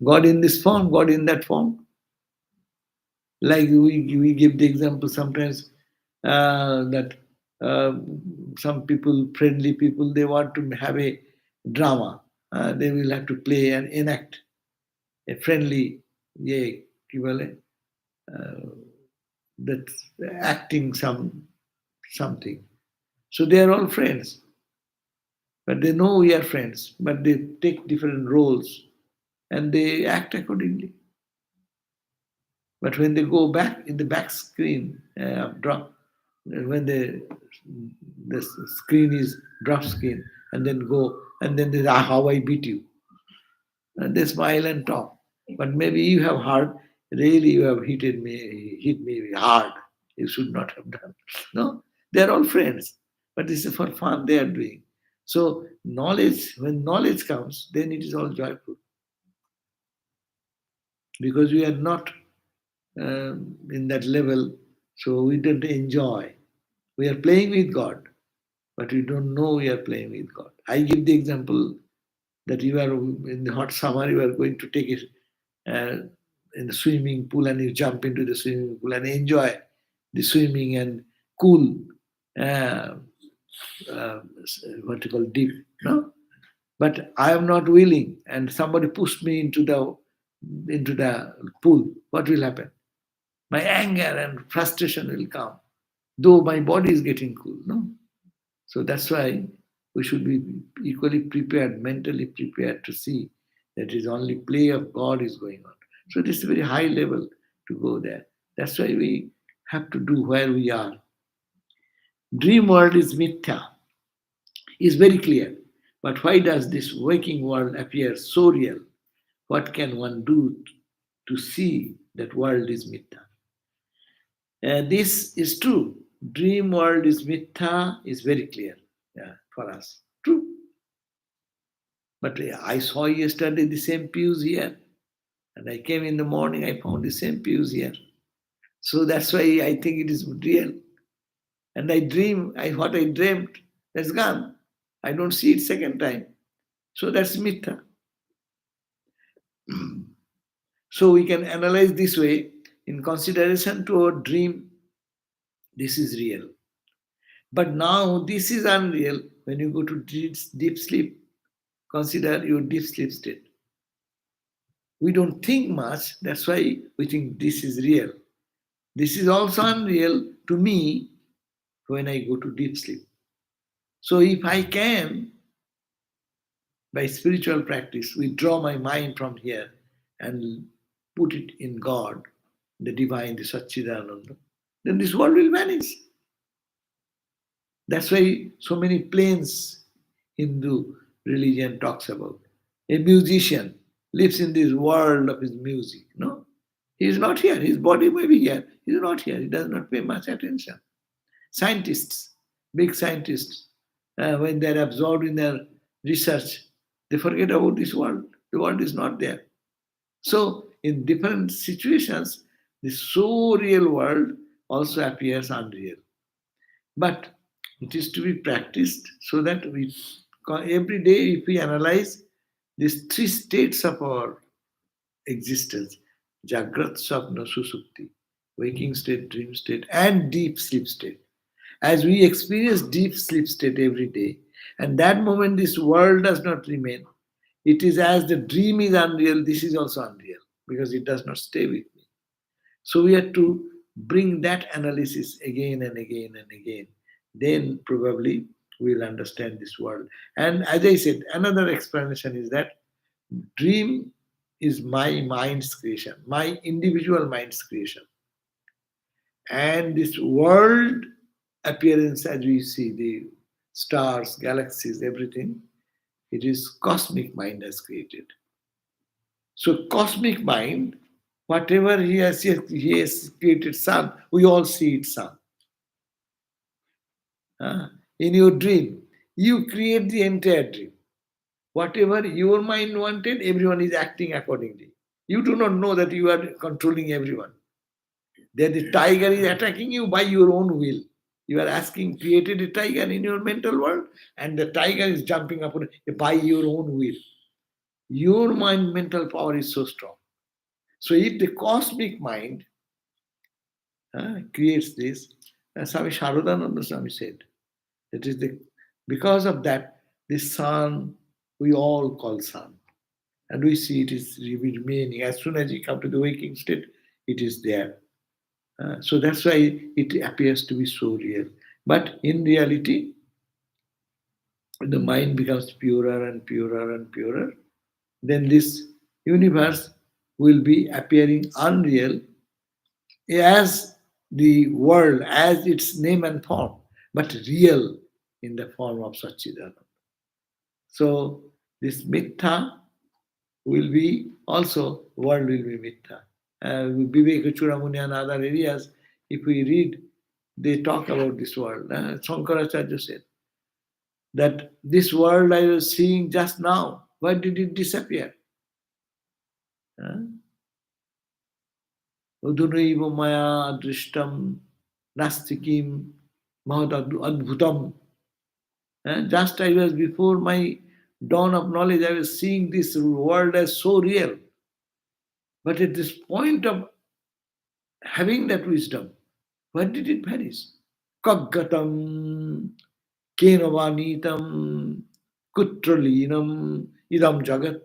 God in this form, God in that form. Like we give the example sometimes that some people, friendly people, they want to have a drama. They will have to play and enact a friendly, yeah, that acting something. So they are all friends, but they know we are friends, but they take different roles and they act accordingly. But when they go back in the back screen, drop, when the screen is drop screen, and then go, and then they, how I beat you, and they smile and talk. But maybe you have heard, really you have hit me hard. You should not have done. No, they are all friends, but this is for fun they are doing. So knowledge, when knowledge comes, then it is all joyful because we are not in that level, so we don't enjoy. We are playing with God, but we don't know we are playing with God. I give the example that you are in the hot summer, you are going to take it in the swimming pool and you jump into the swimming pool and enjoy the swimming and cool, uh, what you call deep, no? But I am not willing, and somebody pushed me into the pool. What will happen? My anger and frustration will come, though my body is getting cool. No, so that's why we should be equally prepared, mentally prepared to see that is only play of God is going on. So this is a very high level to go there. That's why we have to do where we are. Dream world is mithya, is very clear. But why does this waking world appear so real? What can one do to see that world is mithya? This is true. Dream world is mithya is very clear, for us. True. But I saw yesterday the same pews here. And I came in the morning, I found the same pews here. So that's why I think it is real. And I dream, what I dreamt, that's gone. I don't see it second time. So that's mithya. So we can analyze this way. In consideration to our dream, this is real. But now this is unreal. When you go to deep sleep, consider your deep sleep state. We don't think much, that's why we think this is real. This is also unreal to me when I go to deep sleep. So if I can, by spiritual practice, withdraw my mind from here and put it in God, the divine, the Satchidananda, then this world will vanish. That's why so many planes Hindu religion talks about. A musician lives in this world of his music. No, he is not here. His body may be here. He is not here. He does not pay much attention. Scientists, big scientists, when they are absorbed in their research, they forget about this world. The world is not there. So, in different situations, the so real world also appears unreal. But it is to be practiced so that we every day, if we analyze these three states of our existence, Jagrat, Sapna, Susupti, waking state, dream state, and deep sleep state. As we experience deep sleep state every day, and that moment this world does not remain, it is as the dream is unreal, this is also unreal because it does not stay with me. So we have to bring that analysis again and again and again. Then probably we'll understand this world. And as I said, another explanation is that dream is my mind's creation, my individual mind's creation. And this world appearance, as we see, the stars, galaxies, everything, it is cosmic mind has created. So cosmic mind, whatever he has created sun, we all see it sun. In your dream, you create the entire dream. Whatever your mind wanted, everyone is acting accordingly. You do not know that you are controlling everyone. Then the tiger is attacking you by your own will. You are asking, created a tiger in your mental world, and the tiger is jumping up by your own will. Your mind mental power is so strong. So if the cosmic mind creates this, Swami Sharodananda Swami said, it is because of that, the sun we all call sun. And we see it is remaining. As soon as you come to the waking state, it is there. So that's why it appears to be so real. But in reality, the mind becomes purer and purer and purer. Then this universe will be appearing unreal as the world, as its name and form, but real in the form of Satchidananda. So this Mithya will be also, world will be Mithya. Viveka Chudamani and other areas, if we read, they talk about this world. Shankaracharya said that this world I was seeing just now, why did it disappear? Udunaiva maya drishtam nastikim mahad adbhutam. Just I was before my dawn of knowledge, I was seeing this world as so real. But at this point of having that wisdom, where did it vanish? Kaggatam kenavanitam kutralinam idam jagat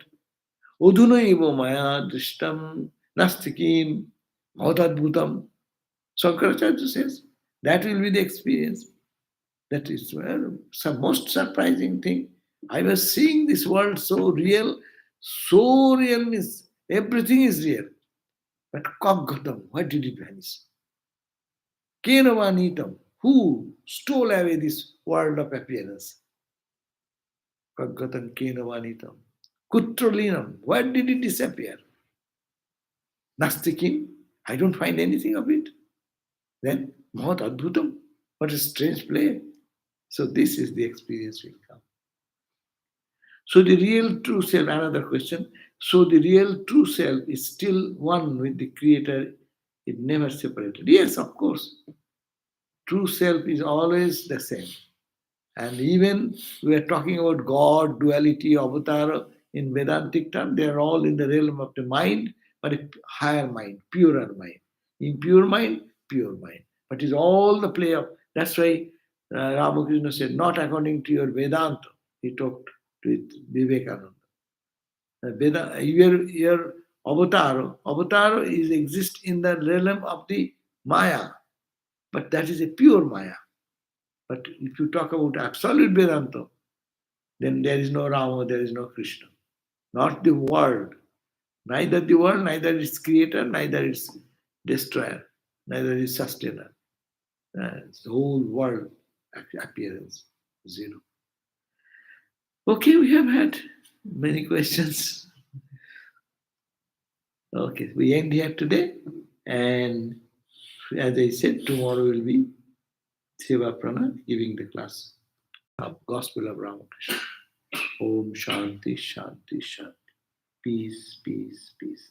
udunaiva maya drishtam nastikim mahadadbhutam. Shankaracharya says that will be the experience. That is some most surprising thing. I was seeing this world so real means everything is real. But Kaggatam, why did it vanish? Kenavanitam, who stole away this world of appearance? Kaggatam Kenavanitam. Kutralinam, why did it disappear? Nastikim, I don't find anything of it. Then Mahat Adbhutam, what a strange play. So this is the experience will come. So the real true self, another question. So the real true self is still one with the Creator, it never separated. Yes, of course. True self is always the same. And even we are talking about God, duality, avatar, in Vedantic term, they are all in the realm of the mind, but a higher mind, purer mind. Impure mind, pure mind. But it's all the play of, that's why Ramakrishna said, not according to your Vedanta. He talked with Vivekananda. Your avatar is exist in the realm of the Maya, but that is a pure Maya. But if you talk about absolute Vedanta, then there is no Rama, there is no Krishna. Not the world. Neither the world, neither its creator, neither its destroyer, neither its sustainer. It's the whole world appearance, zero. Okay, we have had many questions. Okay, we end here today. And as I said, tomorrow will be Seva Prana giving the class of Gospel of Ramakrishna. Om Shanti, Shanti, Shanti. Peace, peace, peace.